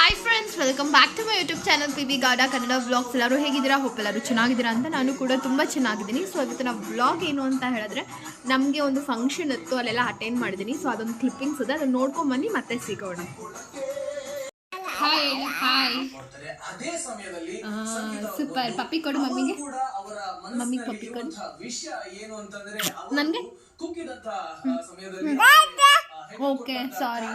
Hi friends, welcome back to my YouTube channel P B ಗಾರ್ಡ Kannada vlogs. ಎಲ್ಲರೂ ಹೇಗಿದ್ದೀರಾ? Hope ಎಲ್ಲರೂ ಚೆನ್ನಾಗಿದ್ದೀರಾ ಅಂತ. ನಾನು ಕೂಡ ತುಂಬ ಚೆನ್ನಾಗಿದ್ದೀನಿ. ಸೊ ಇವತ್ತಿನ ವ್ಲಾಗ್ ಏನು ಅಂತ ಹೇಳಿದ್ರೆ, ನಮಗೆ ಒಂದು ಫಂಕ್ಷನ್ ಇತ್ತು, ಅಲ್ಲೆಲ್ಲ ಅಟೆಂಡ್ ಮಾಡಿದ್ದೀನಿ. ಸೊ ಅದೊಂದು ಕ್ಲಿಪ್ಪಿಂಗ್ಸ್ ಇದೆ, ಅದನ್ನು ನೋಡ್ಕೊಂಬನ್ನಿ ಮತ್ತೆ ಸಿಗೋಣ. Hi hi, super. ಪಪ್ಪಿ ಕೊಡು ಮಮ್ಮಿಗೆ, ಮಮ್ಮಿಗೆ ಪಪ್ಪಿ ಕೊಡು. ನನಗೆ ಓಕೆ, ಸಾರಿ.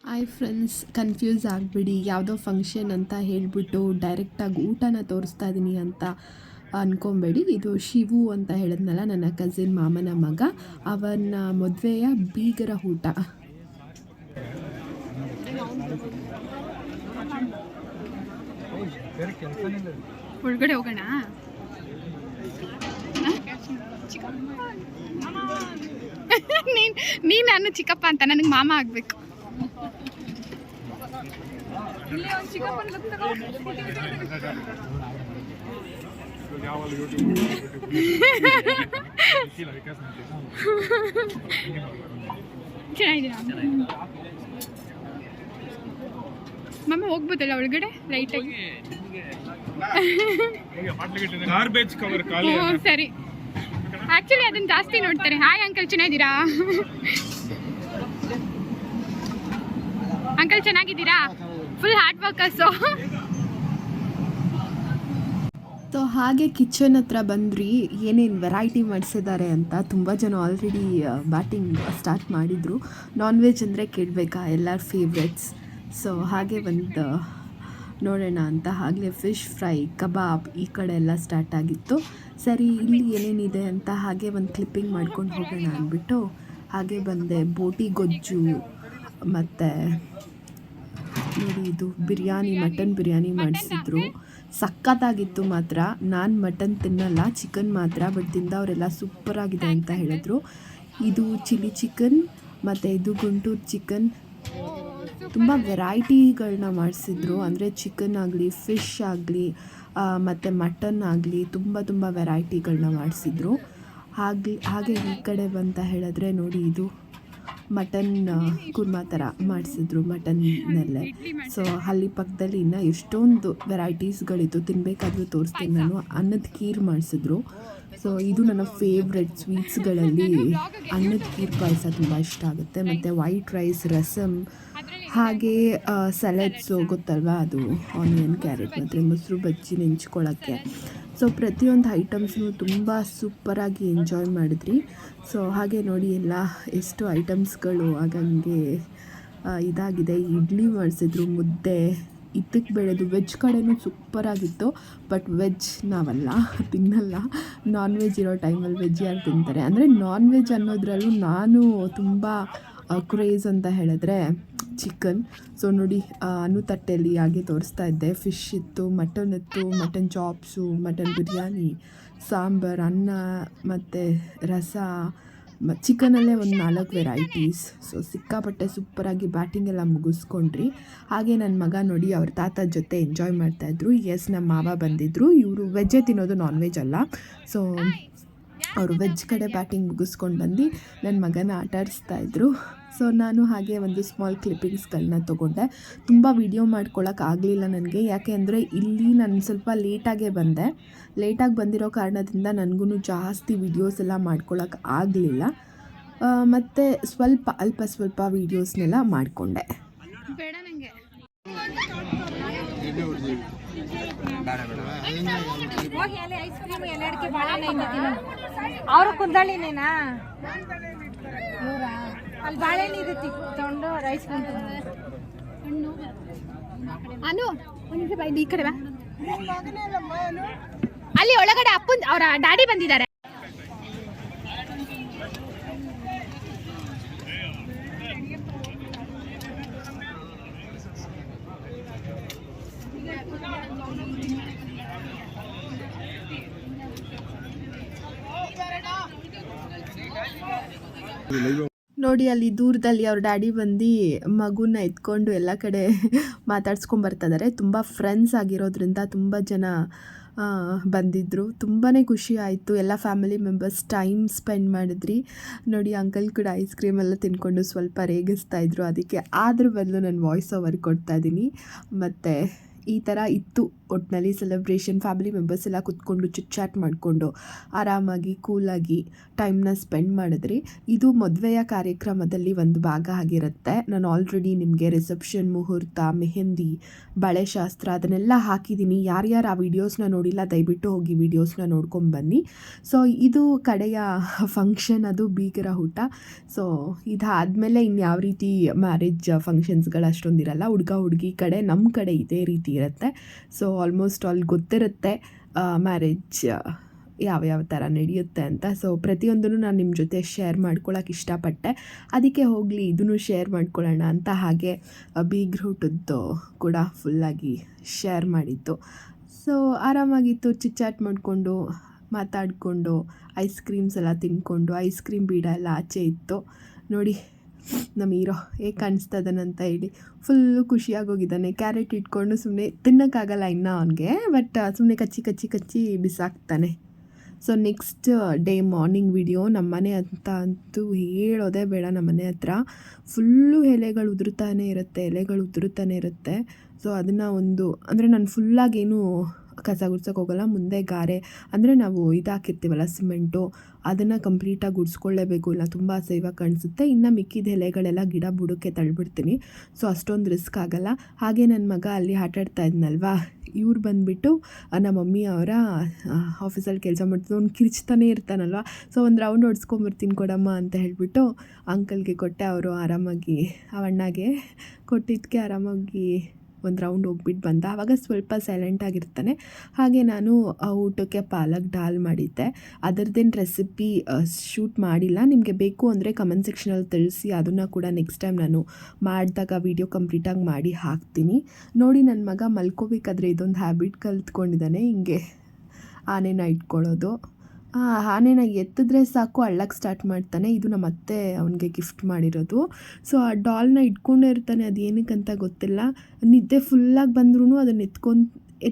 ಹಾಯ್ ಫ್ರೆಂಡ್ಸ್, ಕನ್ಫ್ಯೂಸ್ ಆಗಿಬಿಡಿ, ಯಾವುದೋ ಫಂಕ್ಷನ್ ಅಂತ ಹೇಳಿಬಿಟ್ಟು ಡೈರೆಕ್ಟಾಗಿ ಊಟನ ತೋರಿಸ್ತಾ ಇದ್ದೀನಿ ಅಂತ ಅಂದ್ಕೊಬೇಡಿ. ಇದು ಶಿವು ಅಂತ ಹೇಳಿದ್ನಲ್ಲ, ನನ್ನ ಕಸಿನ್ ಮಾಮನ ಮಗ, ಅವನ ಮದುವೆಯ ಬೀಗರ ಊಟ. ಒಳಗಡೆ ಹೋಗೋಣ. ನೀನು ನಾನು ಚಿಕ್ಕಪ್ಪ ಅಂತ, ನನಗೆ ಮಾಮ ಆಗಬೇಕು. ಚೆನ್ನಾಗಿದೆ ಮಮ್ಮ, ಹೋಗ್ಬೋದಲ್ಲ ಒಳಗಡೆ ಲೈಟಾಗಿ? ಸರಿ. ಆಕ್ಚುಲಿ ಅದನ್ನ ಜಾಸ್ತಿ ನೋಡ್ತಾರೆ. ಹಾಯ್ ಅಂಕಲ್, ಚೆನ್ನಾಗಿದ್ದೀರಾ? ಅಂಕಲ್ ಚೆನ್ನಾಗಿದ್ದೀರಾ? Full hard workers. ಸೊ ಹಾಗೆ ಕಿಚನ್ ಹತ್ರ ಬಂದ್ರಿ, ಏನೇನು ವೆರೈಟಿ ಮಾಡಿಸಿದ್ದಾರೆ ಅಂತ. ತುಂಬ ಜನ ಆಲ್ರೆಡಿ ಬ್ಯಾಟಿಂಗ್ ಸ್ಟಾರ್ಟ್ ಮಾಡಿದರು. ನಾನ್ ವೆಜ್ ಅಂದರೆ ಕೇಳಬೇಕಾ, ಎಲ್ಲರ ಫೇವ್ರೆಟ್ಸ್. ಸೊ ಹಾಗೆ ಒಂದು ನೋಡೋಣ ಅಂತ ಆಗಲೇ ಫಿಶ್ ಫ್ರೈ, ಕಬಾಬ್ ಈ ಕಡೆ ಎಲ್ಲ ಸ್ಟಾರ್ಟ್ ಆಗಿತ್ತು. ಸರಿ, ಇಲ್ಲಿ ಏನೇನಿದೆ ಅಂತ ಹಾಗೆ ಒಂದು ಕ್ಲಿಪ್ಪಿಂಗ್ ಮಾಡ್ಕೊಂಡು ಹೋಗೋಣ ಅಂದ್ಬಿಟ್ಟು ಹಾಗೆ ಬಂದೆ. ಬೋಟಿ ಗೊಜ್ಜು ಮತ್ತು ನೋಡಿ, ಇದು ಬಿರಿಯಾನಿ, ಮಟನ್ ಬಿರಿಯಾನಿ ಮಾಡಿಸಿದ್ರು. ಸಖತ್ತಾಗಿತ್ತು ಮಾತ್ರ. ನಾನು ಮಟನ್ ತಿನ್ನಲ್ಲ, ಚಿಕನ್ ಮಾತ್ರ. ಬಟ್ ತಿಂದವರೆಲ್ಲ ಸೂಪರಾಗಿದೆ ಅಂತ ಹೇಳಿದ್ರು. ಇದು ಚಿಲ್ಲಿ ಚಿಕನ್ ಮತ್ತು ಇದು ಗುಂಟೂರು ಚಿಕನ್. ತುಂಬ ವೆರೈಟಿಗಳನ್ನ ಮಾಡಿಸಿದ್ರು. ಅಂದರೆ ಚಿಕನ್ ಆಗಲಿ, ಫಿಶ್ ಆಗಲಿ ಮತ್ತು ಮಟನ್ ಆಗಲಿ, ತುಂಬ ವೆರೈಟಿಗಳನ್ನ ಮಾಡಿಸಿದ್ರು. ಹಾಗೆ ಈ ಕಡೆ ಬಂತ ಹೇಳಿದ್ರೆ ನೋಡಿ, ಇದು ಮಟನ್ ಕುರ್ಮಾ ಥರ ಮಾಡಿಸಿದ್ರು, ಮಟನ್ನಲ್ಲೇ. ಸೊ ಅಲ್ಲಿ ಪಕ್ಕದಲ್ಲಿ ಇನ್ನೂ ಎಷ್ಟೊಂದು ವೆರೈಟೀಸ್ಗಳಿತ್ತು, ತಿನ್ನಬೇಕಾದ್ರೂ ತೋರಿಸ್ತೀನಿ ನಾನು. ಅನ್ನದ ಖೀರ್ ಮಾಡಿಸಿದ್ರು. ಸೊ ಇದು ನನ್ನ ಫೇವ್ರೆಟ್ ಸ್ವೀಟ್ಸ್ಗಳಲ್ಲಿ ಅನ್ನದ ಖೀರ್ ಪಾಯಸ ತುಂಬ ಇಷ್ಟ ಆಗುತ್ತೆ. ಮತ್ತು ವೈಟ್ ರೈಸ್, ರಸಮ್, ಹಾಗೆ ಸಲಾಡ್ಸು ಗೊತ್ತಲ್ವ, ಅದು ಆನಿಯನ್, ಕ್ಯಾರೆಟ್ ಮತ್ತು ಮೊಸರು ಬಜ್ಜಿ ನೆಂಚ್ಕೊಳ್ಳೋಕ್ಕೆ. ಸೊ ಪ್ರತಿಯೊಂದು ಐಟಮ್ಸ್ನು ತುಂಬ ಸೂಪರಾಗಿ ಎಂಜಾಯ್ ಮಾಡಿದ್ರಿ. ಸೊ ಹಾಗೆ ನೋಡಿ, ಎಲ್ಲ ಎಷ್ಟು ಐಟಮ್ಸ್ಗಳು ಆಗಂಗೆ ಇದಾಗಿದೆ. ಇಡ್ಲಿ ಮಾಡಿಸಿದ್ರು, ಮುದ್ದೆ, ಇದಕ್ಕೆ ಬೆಳೆದು ವೆಜ್ ಕಡೆಯೂ ಸೂಪರಾಗಿತ್ತು. ಬಟ್ ವೆಜ್ ನಾವಲ್ಲ, ತಿನ್ನಲ್ಲ. ನಾನ್ ವೆಜ್ ಇರೋ ಟೈಮಲ್ಲಿ ವೆಜ್ ಯಾರು ತಿಂತಾರೆ? ಅಂದರೆ ನಾನ್ ವೆಜ್ ಅನ್ನೋದ್ರಲ್ಲೂ ನಾನು ತುಂಬ ಕ್ರೇಜ್ ಅಂತ ಹೇಳಿದ್ರೆ ಚಿಕನ್. ಸೊ ನೋಡಿ, ಅನ್ನು ತಟ್ಟೆಯಲ್ಲಿ ಹಾಗೆ ತೋರಿಸ್ತಾ ಇದ್ದೆ. ಫಿಶ್ ಇತ್ತು, ಮಟನ್ ಇತ್ತು, mutton chops, mutton biryani, sambar, ಅನ್ನ ಮತ್ತು ರಸ. ಚಿಕನಲ್ಲೇ ಒಂದು 4 ವೆರೈಟೀಸ್. ಸೊ ಸಿಕ್ಕಾಪಟ್ಟೆ ಸೂಪರಾಗಿ ಬ್ಯಾಟಿಂಗ್ ಎಲ್ಲ ಮುಗಿಸ್ಕೊಂಡ್ರಿ. ಹಾಗೆ ನನ್ನ ಮಗ ನೋಡಿ, ಅವ್ರ ತಾತ ಜೊತೆ ಎಂಜಾಯ್ ಮಾಡ್ತಾಯಿದ್ರು. ನಮ್ಮ ಮಾವ ಬಂದಿದ್ದರು. ಇವರು ವೆಜ್ಜೇ ತಿನ್ನೋದು, ನಾನ್ ವೆಜ್ ಅಲ್ಲ. ಸೊ ಅವರು ವೆಜ್ ಕಡೆ ಬ್ಯಾಟಿಂಗ್ ಮುಗಿಸ್ಕೊಂಡು ಬಂದು ನನ್ನ ಮಗನ ಆಟ ಆಡಿಸ್ತಾಯಿದ್ರು. ಸೊ ನಾನು ಹಾಗೆ ಒಂದು ಸ್ಮಾಲ್ ಕ್ಲಿಪ್ಪಿಂಗ್ಸ್ಗಳನ್ನ ತೊಗೊಂಡೆ. ತುಂಬ ವೀಡಿಯೋ ಮಾಡ್ಕೊಳ್ಳೋಕೆ ಆಗಲಿಲ್ಲ ನನಗೆ, ಯಾಕೆ ಅಂದರೆ ಇಲ್ಲಿ ನಾನು ಸ್ವಲ್ಪ ಲೇಟಾಗೇ ಬಂದೆ. ಲೇಟಾಗಿ ಬಂದಿರೋ ಕಾರಣದಿಂದ ನನಗೂ ಜಾಸ್ತಿ ವೀಡಿಯೋಸ್ ಎಲ್ಲ ಮಾಡ್ಕೊಳ್ಳೋಕೆ ಆಗಲಿಲ್ಲ. ಮತ್ತು ಸ್ವಲ್ಪ ವೀಡಿಯೋಸ್ನೆಲ್ಲ ಮಾಡಿಕೊಂಡೆ. ಬೇಡ ನನಗೆ ಅವರು ಕುಂದಳಿನೇನಾ ಅಲ್ಲಿ ಬಾಳೆಹಣ್ಣು ಇರುತ್ತೆ, ತೊಗೊಂಡು ರೈಸ್ ಅನು ಈ ಕಡೆ ಬಾ. ಅಲ್ಲಿ ಒಳಗಡೆ ಅಪ್ಪನ್ ಅವರ ಡ್ಯಾಡಿ ಬಂದಿದ್ದಾರೆ. ನೋಡಿ, ಅಲ್ಲಿ ದೂರದಲ್ಲಿ ಅವ್ರ ಡ್ಯಾಡಿ ಬಂದು ಮಗುನ ಎತ್ಕೊಂಡು ಎಲ್ಲ ಕಡೆ ಮಾತಾಡ್ಸ್ಕೊಂಬರ್ತಿದ್ದಾರೆ. ತುಂಬ ಫ್ರೆಂಡ್ಸ್ ಆಗಿರೋದ್ರಿಂದ ತುಂಬ ಜನ ಬಂದಿದ್ದರು. ತುಂಬಾ ಖುಷಿ ಆಯಿತು. ಎಲ್ಲ ಫ್ಯಾಮಿಲಿ ಮೆಂಬರ್ಸ್ ಟೈಮ್ ಸ್ಪೆಂಡ್ ಮಾಡಿದ್ರಿ. ನೋಡಿ ಅಂಕಲ್ ಕೂಡ ಐಸ್ ಕ್ರೀಮ್ ಎಲ್ಲ ತಿಂದ್ಕೊಂಡು ಸ್ವಲ್ಪ ರೇಗಿಸ್ತಾಯಿದ್ರು. ಅದಕ್ಕೆ ಅದ್ರ ಬದಲು ನಾನು ವಾಯ್ಸ್ ಓವರ್ ಕೊಡ್ತಾಯಿದ್ದೀನಿ. ಮತ್ತು ಈ ಥರ ಇತ್ತು ಒಟ್ಟಿನಲ್ಲಿ ಸೆಲೆಬ್ರೇಷನ್. ಫ್ಯಾಮಿಲಿ ಮೆಂಬರ್ಸ್ ಎಲ್ಲ ಕೂತ್ಕೊಂಡು ಚಿಟ್ ಚಾಟ್ ಮಾಡಿಕೊಂಡು ಆರಾಮಾಗಿ ಕೂಲಾಗಿ ಟೈಮ್ನ ಸ್ಪೆಂಡ್ ಮಾಡಿದ್ರಿ. ಇದು ಮದುವೆಯ ಕಾರ್ಯಕ್ರಮದಲ್ಲಿ ಒಂದು ಭಾಗ ಆಗಿರುತ್ತೆ. ನಾನು ಆಲ್ರೆಡಿ ನಿಮಗೆ ರಿಸೆಪ್ಷನ್, ಮುಹೂರ್ತ, ಮೆಹಂದಿ, ಬಳೆ ಶಾಸ್ತ್ರ ಅದನ್ನೆಲ್ಲ ಹಾಕಿದ್ದೀನಿ. ಯಾರ್ಯಾರು ಆ ವೀಡಿಯೋಸ್ನ ನೋಡಿಲ್ಲ ದಯವಿಟ್ಟು ಹೋಗಿ ವೀಡಿಯೋಸ್ನ ನೋಡ್ಕೊಂಬನ್ನಿ. ಸೊ ಇದು ಕಡೆಯ ಫಂಕ್ಷನ್, ಅದು ಬೀಗರ ಊಟ. ಸೊ ಇದಾದಮೇಲೆ ಇನ್ಯಾವ ರೀತಿ ಮ್ಯಾರೇಜ್ ಫಂಕ್ಷನ್ಸ್ಗಳು ಅಷ್ಟೊಂದಿರಲ್ಲ. ಹುಡುಗ ಹುಡುಗಿ ಕಡೆ ನಮ್ಮ ಕಡೆ ಇದೇ ರೀತಿ ಇರುತ್ತೆ. ಸೊ ಆಲ್ಮೋಸ್ಟ್ ಆಲ್ ಗೊತ್ತಿರುತ್ತೆ ಮ್ಯಾರೇಜ್ ಯಾವ ಥರ ನಡೆಯುತ್ತೆ ಅಂತ. ಸೊ ಪ್ರತಿಯೊಂದನ್ನು ನಾನು ನಿಮ್ಮ ಜೊತೆ ಶೇರ್ ಮಾಡ್ಕೊಳ್ಳೋಕೆ ಇಷ್ಟಪಟ್ಟೆ. ಅದಕ್ಕೆ ಹೋಗಲಿ ಇದನ್ನು ಶೇರ್ ಮಾಡ್ಕೊಳ್ಳೋಣ ಅಂತ ಹಾಗೆ ಬೀಗ್ರ ಊಟದ್ದು ಕೂಡ ಫುಲ್ಲಾಗಿ ಶೇರ್ ಮಾಡಿದ್ದು. ಸೊ ಆರಾಮಾಗಿತ್ತು. ಚಿಟ್ಚಾಟ್ ಮಾಡಿಕೊಂಡು ಮಾತಾಡಿಕೊಂಡು ಐಸ್ ಕ್ರೀಮ್ಸ್ ಎಲ್ಲ ತಿಂದ್ಕೊಂಡು, ಐಸ್ ಕ್ರೀಮ್ ಬೀಡ ಎಲ್ಲ ಆಚೆ ಇತ್ತು. ನೋಡಿ ನಮ್ಮ ಹೀರೋ ಹೇಗೆ ಕಾಣಿಸ್ತಾ ಇದ್ದಾನಂತ ಹೇಳಿ ಫುಲ್ಲು ಖುಷಿಯಾಗೋಗಿದ್ದಾನೆ. ಕ್ಯಾರೆಟ್ ಇಟ್ಕೊಂಡು ಸುಮ್ಮನೆ ತಿನ್ನೋಕ್ಕಾಗಲ್ಲ ಇನ್ನೂ ಅವನಿಗೆ, ಬಟ್ ಸುಮ್ಮನೆ ಕಚ್ಚಿ ಬಿಸಾಕ್ತಾನೆ. So next day morning video. ನಮ್ಮ ಮನೆ ಅಂತೂ ಹೇಳೋದೇ ಬೇಡ. ನಮ್ಮ ಮನೆ ಹತ್ರ ಫುಲ್ಲು ಎಲೆಗಳು ಉದುರುತ್ತಾನೆ ಇರುತ್ತೆ. ಸೊ ಅದನ್ನು ಅಂದರೆ ನಾನು ಫುಲ್ಲಾಗೇನು ಕಸ ಗುಡ್ಸೋಕೆ ಹೋಗಲ್ಲ. ಮುಂದೆ ಗಾರೆ ಅಂದರೆ ನಾವು ಹಾಕಿರ್ತೀವಲ್ಲ ಸಿಮೆಂಟು, ಅದನ್ನು ಕಂಪ್ಲೀಟಾಗಿ ಗುಡಿಸ್ಕೊಳ್ಳೇಬೇಕು, ಇಲ್ಲ ತುಂಬ ಅಸಹ್ಯವಾಗಿ ಕಾಣಿಸುತ್ತೆ. ಇನ್ನು ಮಿಕ್ಕಿದ ಎಲೆಗಳೆಲ್ಲ ಗಿಡ ಬುಡಕ್ಕೆ ತಳ್ಳಿಬಿಡ್ತೀನಿ. ಸೊ ಅಷ್ಟೊಂದು ರಿಸ್ಕ್ ಆಗೋಲ್ಲ. ಹಾಗೆ ನನ್ನ ಮಗ ಅಲ್ಲಿ ಆಟಾಡ್ತಾ ಇದ್ನಲ್ವಾ, ಇವ್ರು ಬಂದುಬಿಟ್ಟು ನಮ್ಮ ಮಮ್ಮಿ ಅವರ ಆಫೀಸಲ್ಲಿ ಕೆಲಸ ಮಾಡ್ತಿದ್ದು ಅವ್ನು ಕಿರ್ಚ್ತಾನೆ ಇರ್ತಾನಲ್ವ. ಸೊ ಒಂದು ರೌಂಡ್ ಹೊಡ್ಸ್ಕೊಂಬರ್ತೀನಿ ಕೊಡಮ್ಮ ಅಂತ ಹೇಳಿಬಿಟ್ಟು ಅಂಕಲ್ಗೆ ಕೊಟ್ಟೆ. ಅವರು ಆರಾಮಾಗಿ ಅವಣ್ಣಗೆ ಕೊಟ್ಟಿದ್ದಕ್ಕೆ ಆರಾಮಾಗಿ ಒಂದು ರೌಂಡ್ ಹೋಗ್ಬಿಟ್ಟು ಬಂದ. ಆವಾಗ ಸ್ವಲ್ಪ ಸೈಲೆಂಟಾಗಿರ್ತಾನೆ. ಹಾಗೆ ನಾನು ಊಟಕ್ಕೆ ಪಾಲಕ್ ದಾಲ್ ಮಾಡಿದ್ದೆ. ಅದರದ್ದೇನು ರೆಸಿಪಿ ಶೂಟ್ ಮಾಡಿಲ್ಲ. ನಿಮಗೆ ಬೇಕು ಅಂದರೆ ಕಮೆಂಟ್ ಸೆಕ್ಷನಲ್ಲಿ ತಿಳಿಸಿ. ಅದನ್ನು ಕೂಡ ನೆಕ್ಸ್ಟ್ ಟೈಮ್ ನಾನು ಮಾಡಿದಾಗ ವೀಡಿಯೋ ಕಂಪ್ಲೀಟಾಗಿ ಮಾಡಿ ಹಾಕ್ತೀನಿ. ನೋಡಿ ನನ್ನ ಮಗ ಮಲ್ಕೋಬೇಕಾದ್ರೆ ಇದೊಂದು ಹ್ಯಾಬಿಟ್ ಕಲ್ತ್ಕೊಂಡಿದ್ದಾನೆ, ಹಿಂಗೆ ಆನೆನ ಇಟ್ಕೊಳ್ಳೋದು. ಆನೆನ ಎತ್ತಿದ್ರೆ ಸಾಕು ಅಳ್ಳಕ್ಕೆ ಸ್ಟಾರ್ಟ್ ಮಾಡ್ತಾನೆ. ಇದು ನಮ್ಮ ಅತ್ತೆ ಅವನಿಗೆ ಗಿಫ್ಟ್ ಮಾಡಿರೋದು. ಸೊ ಆ ಡಾಲ್ನ ಇಟ್ಕೊಂಡೇ ಇರ್ತಾನೆ, ಅದು ಏನಕ್ಕಂತ ಗೊತ್ತಿಲ್ಲ. ನಿದ್ದೆ ಫುಲ್ಲಾಗಿ ಬಂದ್ರೂ ಅದನ್ನು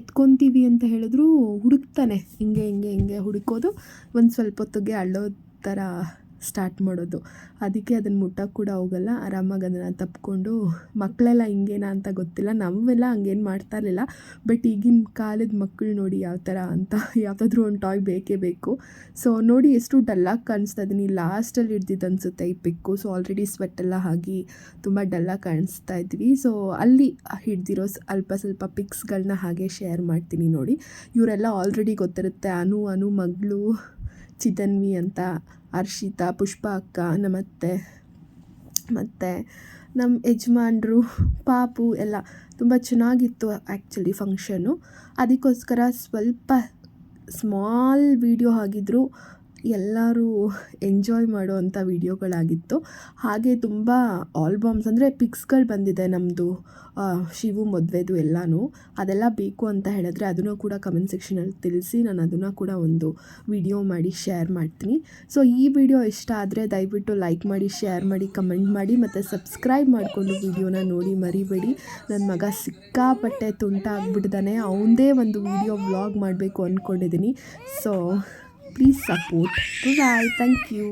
ಎತ್ಕೊತೀವಿ ಅಂತ ಹೇಳಿದ್ರು ಹುಡುಕ್ತಾನೆ. ಹಿಂಗೆ ಹುಡುಕೋದು, ಒಂದು ಸ್ವಲ್ಪ ಹೊತ್ತಿಗೆ ಅಳ್ಳೋ ಥರ ಸ್ಟಾರ್ಟ್ ಮಾಡೋದು. ಅದಕ್ಕೆ ಅದನ್ನು ಮುಟ್ಟೋಕ್ಕೆ ಕೂಡ ಹೋಗಲ್ಲ. ಆರಾಮಾಗಿ ಅದನ್ನು ತಪ್ಪಿಕೊಂಡು, ಮಕ್ಕಳೆಲ್ಲ ಹಿಂಗೇನಾ ಅಂತ ಗೊತ್ತಿಲ್ಲ, ನಾವೆಲ್ಲ ಹಂಗೇನು ಮಾಡ್ತಾ ಇರಲಿಲ್ಲ. ಬಟ್ ಈಗಿನ ಕಾಲದ ಮಕ್ಕಳು ನೋಡಿ ಯಾವ ಥರ ಅಂತ, ಯಾವುದಾದ್ರೂ ಒಂದು ಟಾಯ್ ಬೇಕೇ ಬೇಕು. ಸೊ ನೋಡಿ ಎಷ್ಟು ಡಲ್ಲಾಗಿ ಕಾಣಿಸ್ತಾ ಇದ್ದೀನಿ. ಲಾಸ್ಟಲ್ಲಿ ಹಿಡ್ದಿದ್ದು ಅನಿಸುತ್ತೆ ಈ ಪಿಕ್ಕು. ಸೊ ಆಲ್ರೆಡಿ ಸ್ವೆಟ್ಟೆಲ್ಲ ಆಗಿ ತುಂಬ ಡಲ್ಲಾಗಿ ಕಾಣಿಸ್ತಾ ಇದ್ವಿ. ಸೊ ಅಲ್ಲಿ ಹಿಡ್ದಿರೋ ಸ್ವಲ್ಪ ಪಿಕ್ಸ್ಗಳನ್ನ ಹಾಗೆ ಶೇರ್ ಮಾಡ್ತೀನಿ ನೋಡಿ. ಇವರೆಲ್ಲ ಆಲ್ರೆಡಿ ಗೊತ್ತಿರುತ್ತೆ. ಅನು ಮಗಳು ಚಿತನ್ವಿ ಅಂತ, ಹರ್ಷಿತಾ, ಪುಷ್ಪ ಅಕ್ಕ, ನಮ್ಮತ್ತೆ ಮತ್ತು ನಮ್ಮ ಯಜಮಾನ್ರು, ಪಾಪು ಎಲ್ಲ. ತುಂಬ ಚೆನ್ನಾಗಿತ್ತು ಆ್ಯಕ್ಚುಲಿ ಫಂಕ್ಷನ್ನು. ಅದಕ್ಕೋಸ್ಕರ ಸ್ವಲ್ಪ ಸ್ಮಾಲ್ ವೀಡಿಯೋ ಆಗಿದ್ದರೂ ಎಲ್ಲರೂ ಎಂಜಾಯ್ ಮಾಡೋವಂಥ ವೀಡಿಯೋಗಳಾಗಿತ್ತು. ಹಾಗೆ ತುಂಬ ಆಲ್ಬಮ್ಸ್ ಅಂದರೆ ಪಿಕ್ಸ್ಗಳು ಬಂದಿದೆ ನಮ್ಮದು ಶಿವು ಮದುವೆದು ಎಲ್ಲನೂ. ಅದೆಲ್ಲ ಬೇಕು ಅಂತ ಹೇಳಿದ್ರೆ ಅದನ್ನು ಕೂಡ ಕಮೆಂಟ್ ಸೆಕ್ಷನಲ್ಲಿ ತಿಳಿಸಿ. ನಾನು ಅದನ್ನು ಕೂಡ ಒಂದು ವಿಡಿಯೋ ಮಾಡಿ ಶೇರ್ ಮಾಡ್ತೀನಿ. ಸೊ ಈ ವಿಡಿಯೋ ಇಷ್ಟ ಆದರೆ ದಯವಿಟ್ಟು ಲೈಕ್ ಮಾಡಿ, ಶೇರ್ ಮಾಡಿ, ಕಮೆಂಟ್ ಮಾಡಿ ಮತ್ತು ಸಬ್ಸ್ಕ್ರೈಬ್ ಮಾಡಿಕೊಂಡು ವಿಡಿಯೋನ ನೋಡಿ ಮರಿಬೇಡಿ. ನನ್ನ ಮಗ ಸಿಕ್ಕಾಪಟ್ಟೆ ತುಂಟ ಆಗಿಬಿಟ್ಟಿದ್ದಾನೆ. ಅವನದೇ ಒಂದು ವಿಡಿಯೋ ವ್ಲಾಗ್ ಮಾಡಬೇಕು ಅಂದ್ಕೊಂಡಿದ್ದೀನಿ. So please support. Bye, thank you.